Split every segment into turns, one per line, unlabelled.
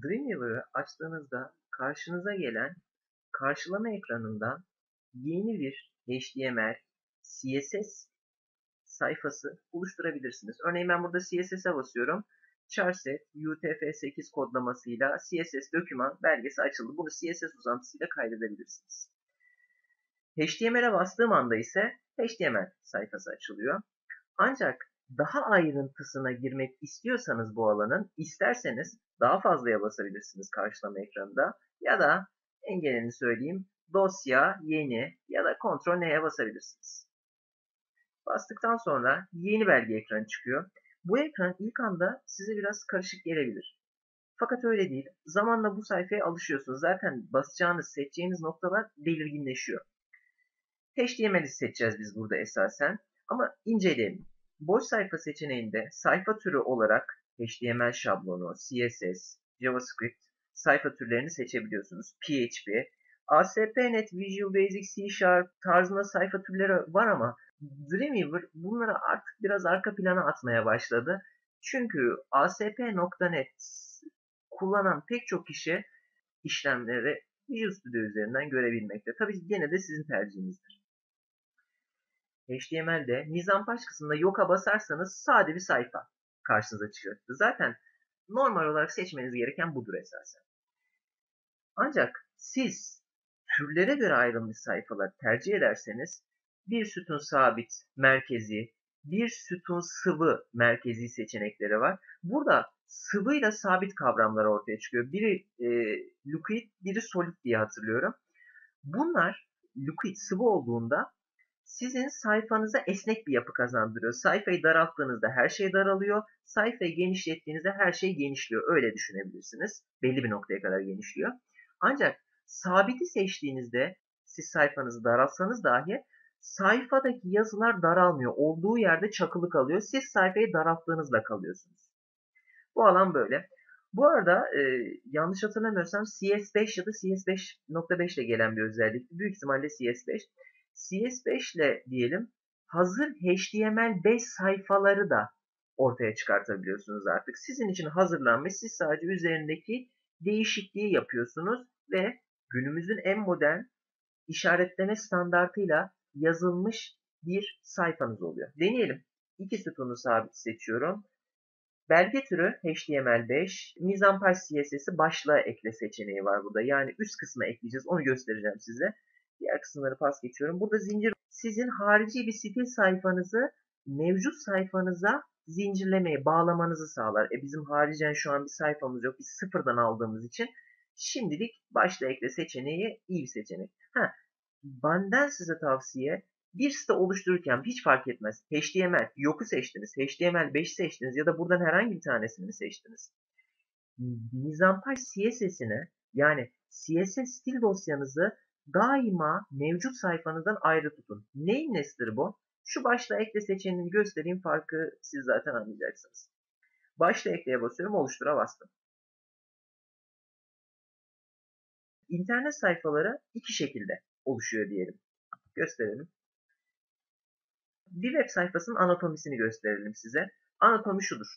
Dreamweaver'ı açtığınızda karşınıza gelen karşılama ekranından yeni bir HTML, CSS sayfası oluşturabilirsiniz. Örneğin ben burada CSS'e basıyorum. Charset UTF-8 kodlamasıyla CSS doküman belgesi açıldı. Bunu CSS uzantısıyla kaydedebilirsiniz. HTML'e bastığım anda ise HTML sayfası açılıyor. Ancak daha ayrıntısına girmek istiyorsanız bu alanın, isterseniz daha fazlaya basabilirsiniz karşılama ekranında. Ya da en genelini söyleyeyim, dosya, yeni ya da Ctrl N'ye basabilirsiniz. Bastıktan sonra yeni belge ekranı çıkıyor. Bu ekran ilk anda size biraz karışık gelebilir. Fakat öyle değil. Zamanla bu sayfaya alışıyorsunuz. Zaten basacağınız, seçeceğiniz noktalar belirginleşiyor. HTML'i seçeceğiz biz burada esasen. Ama inceleyelim. Boş sayfa seçeneğinde sayfa türü olarak HTML şablonu, CSS, JavaScript sayfa türlerini seçebiliyorsunuz. PHP, ASP.NET, Visual Basic, C# tarzında sayfa türleri var ama Dreamweaver bunları artık biraz arka plana atmaya başladı. Çünkü ASP.NET kullanan pek çok kişi işlemleri Visual Studio üzerinden görebilmekte. Tabii gene de sizin tercihinizdir. HTML'de mizampaj kısmında yok'a basarsanız sade bir sayfa karşınıza çıkacaktır. Zaten normal olarak seçmeniz gereken budur esasen. Ancak siz türlere göre ayrılmış sayfalar tercih ederseniz bir sütun sabit merkezi, bir sütun sıvı merkezi seçenekleri var. Burada sıvıyla sabit kavramlar ortaya çıkıyor. Biri liquid, biri solid diye hatırlıyorum. Bunlar liquid sıvı olduğunda sizin sayfanıza esnek bir yapı kazandırıyor. Sayfayı daralttığınızda her şey daralıyor. Sayfayı genişlettiğinizde her şey genişliyor. Öyle düşünebilirsiniz. Belli bir noktaya kadar genişliyor. Ancak sabiti seçtiğinizde siz sayfanızı daraltsanız dahi sayfadaki yazılar daralmıyor. Olduğu yerde çakılı kalıyor. Siz sayfayı daralttığınızda kalıyorsunuz. Bu alan böyle. Bu arada yanlış hatırlamıyorsam CS5 ya da CS5.5 ile gelen bir özellik. Büyük ihtimalle CS5. CS5 ile diyelim hazır HTML5 sayfaları da ortaya çıkartabiliyorsunuz artık. Sizin için hazırlanmış, siz sadece üzerindeki değişikliği yapıyorsunuz ve günümüzün en modern işaretleme standartıyla yazılmış bir sayfanız oluyor. Deneyelim. İki sütunu sabit seçiyorum. Belge türü HTML5, mizampaj CSS'i başlığa ekle seçeneği var burada. Yani üst kısma ekleyeceğiz. Onu göstereceğim size. Diğer kısımları pas geçiyorum. Burada zincir sizin harici bir stil sayfanızı mevcut sayfanıza zincirlemeyi, bağlamanızı sağlar. Bizim haricen şu an bir sayfamız yok. Biz sıfırdan aldığımız için şimdilik başlığa ekle seçeneği iyi bir seçenek. Benden size tavsiye bir site oluştururken hiç fark etmez. HTML yok'u seçtiniz, HTML5 seçtiniz ya da buradan herhangi bir tanesini seçtiniz. Mizampaj CSS'ini yani CSS stil dosyanızı daima mevcut sayfanızdan ayrı tutun. Neyin nesidir bu? Şu başlığa ekle seçeneğini göstereyim, farkı siz zaten anlayacaksınız. Başlığa ekleye basıyorum, oluştura bastım. İnternet sayfaları iki şekilde oluşuyor diyelim. Gösterelim. Bir web sayfasının anatomisini gösterelim size. Anatomi şudur.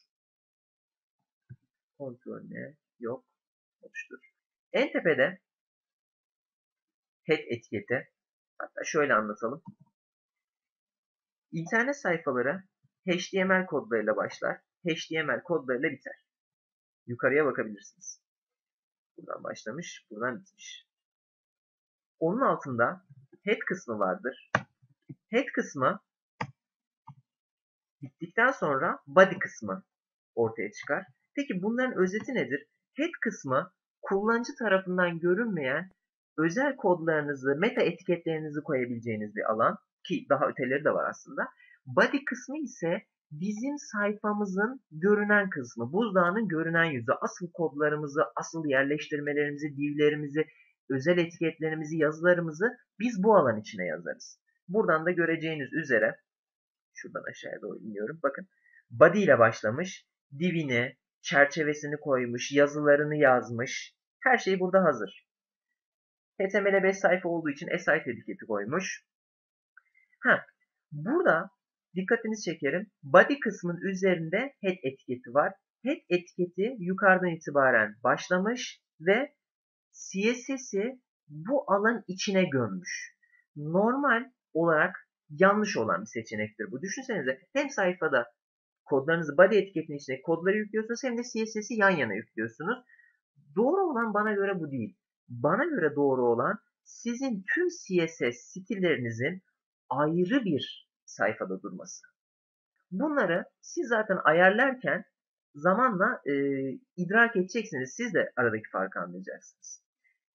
Kontrol ne? Yok. Oluştur. En tepede head etiketi. Hatta şöyle anlatalım. İnternet sayfaları HTML kodlarıyla başlar. HTML kodlarıyla biter. Yukarıya bakabilirsiniz. Buradan başlamış, buradan bitmiş. Onun altında head kısmı vardır. Head kısmı bittikten sonra body kısmı ortaya çıkar. Peki bunların özeti nedir? Head kısmı kullanıcı tarafından görünmeyen özel kodlarınızı, meta etiketlerinizi koyabileceğiniz bir alan ki daha öteleri de var aslında. Body kısmı ise bizim sayfamızın görünen kısmı, buzdağının görünen yüzü, asıl kodlarımızı, asıl yerleştirmelerimizi, divlerimizi, özel etiketlerimizi, yazılarımızı biz bu alan içine yazarız. Buradan da göreceğiniz üzere şuradan aşağıya doğru iniyorum. Bakın body ile başlamış. Divini, çerçevesini koymuş, yazılarını yazmış. Her şey burada hazır. HTML5 sayfa olduğu için asite etiketi koymuş. Burada dikkatinizi çekerim. Body kısmının üzerinde head etiketi var. head etiketi yukarıdan itibaren başlamış ve CSS'i bu alan içine gömmüş. Normal olarak yanlış olan bir seçenektir bu. Düşünsenize hem sayfada kodlarınızı body etiketinin içine kodları yüklüyorsunuz hem de CSS'i yan yana yüklüyorsunuz. Doğru olan bana göre bu değil. Bana göre doğru olan sizin tüm CSS stillerinizin ayrı bir sayfada durması. Bunları siz zaten ayarlarken zamanla idrak edeceksiniz. Siz de aradaki farkı anlayacaksınız.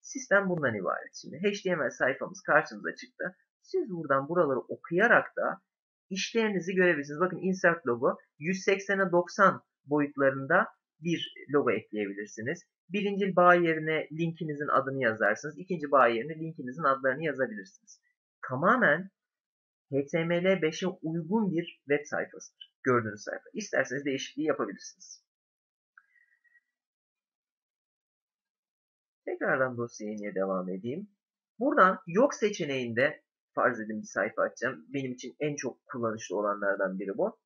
Sistem bundan ibaret. Şimdi HTML sayfamız karşımıza çıktı. Siz buradan buraları okuyarak da işlerinizi görebilirsiniz. Bakın insert logo 180'e 90 boyutlarında bir logo ekleyebilirsiniz. Birinci bağ yerine linkinizin adını yazarsınız. İkinci bağ yerine linkinizin adlarını yazabilirsiniz. Tamamen HTML5'e uygun bir web sayfasıdır. Gördüğünüz sayfa. İsterseniz değişikliği yapabilirsiniz. Tekrardan dosyaya inmeye devam edeyim. Buradan yok seçeneğinde farz edin bir sayfa açacağım. Benim için en çok kullanışlı olanlardan biri bu.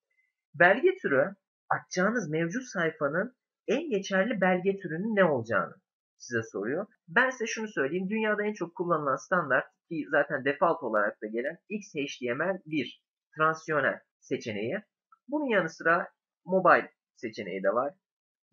Belge türü açacağınız mevcut sayfanın en geçerli belge türünün ne olacağını size soruyor. Ben size şunu söyleyeyim. Dünyada en çok kullanılan standart ki zaten default olarak da gelen XHTML1 transiyonel seçeneği. Bunun yanı sıra mobile seçeneği de var.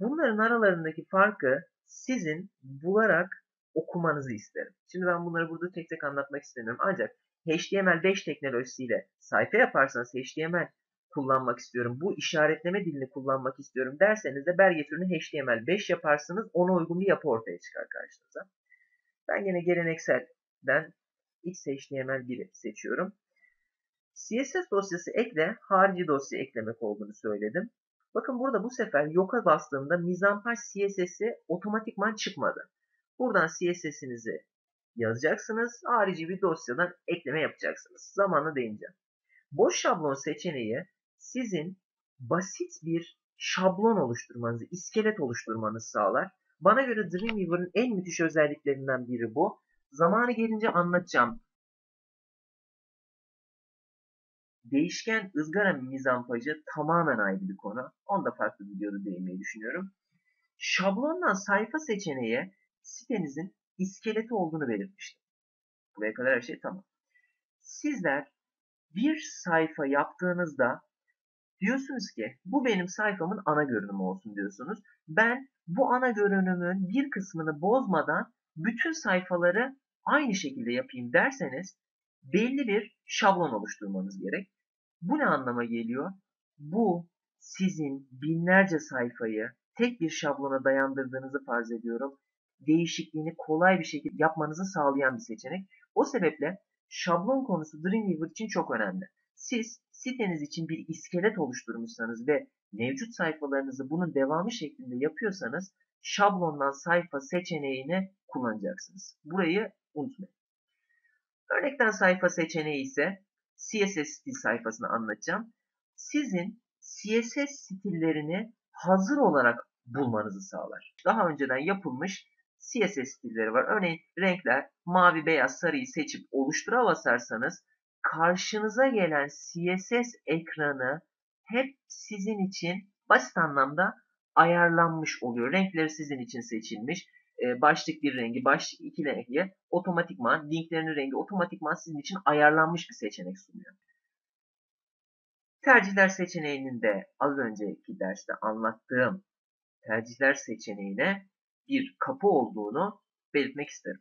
Bunların aralarındaki farkı sizin bularak okumanızı isterim. Şimdi ben bunları burada tek tek anlatmak istemiyorum. Ancak HTML5 teknolojisiyle sayfa yaparsanız HTML kullanmak istiyorum, bu işaretleme dilini kullanmak istiyorum derseniz de belge türünü HTML5 yaparsınız. Ona uygun bir yapı ortaya çıkar karşınıza. Ben yine gelenekselden XHTML1'i seçiyorum. CSS dosyası ekle, harici dosya eklemek olduğunu söyledim. Bakın burada bu sefer yoka bastığımda mizampaj CSS'i otomatikman çıkmadı. Buradan CSS'inizi yazacaksınız. Harici bir dosyadan ekleme yapacaksınız. Zamanla değineceğim. Boş şablon seçeneği sizin basit bir şablon oluşturmanızı, iskelet oluşturmanızı sağlar. Bana göre Dreamweaver'ın en müthiş özelliklerinden biri bu. Zamanı gelince anlatacağım. Değişken ızgara mizampajı tamamen ayrı bir konu. Onu da farklı bir videoda değinmeyi düşünüyorum. Şablondan sayfa seçeneği sitenizin iskeleti olduğunu belirtmiştim. Buraya kadar her şey tamam. Sizler bir sayfa yaptığınızda diyorsunuz ki bu benim sayfamın ana görünümü olsun diyorsunuz. Ben bu ana görünümün bir kısmını bozmadan bütün sayfaları aynı şekilde yapayım derseniz belli bir şablon oluşturmanız gerek. Bu ne anlama geliyor? Bu sizin binlerce sayfayı tek bir şablona dayandırdığınızı farz ediyorum. Değişikliğini kolay bir şekilde yapmanızı sağlayan bir seçenek. O sebeple şablon konusu Dreamweaver için çok önemli. Siz siteniz için bir iskelet oluşturmuşsanız ve mevcut sayfalarınızı bunun devamı şeklinde yapıyorsanız şablondan sayfa seçeneğini kullanacaksınız. Burayı unutmayın. Örnekten sayfa seçeneği ise CSS stil sayfasını anlatacağım. Sizin CSS stillerini hazır olarak bulmanızı sağlar. Daha önceden yapılmış CSS stilleri var. Örneğin renkler mavi, beyaz, sarıyı seçip oluştura basarsanız karşınıza gelen CSS ekranı hep sizin için basit anlamda ayarlanmış oluyor. Renkleri sizin için seçilmiş. Başlık bir rengi, başlık iki rengi otomatikman, linklerinin rengi otomatikman sizin için ayarlanmış bir seçenek sunuyor. Tercihler seçeneğinin de az önceki derste anlattığım tercihler seçeneğine bir kapı olduğunu belirtmek isterim.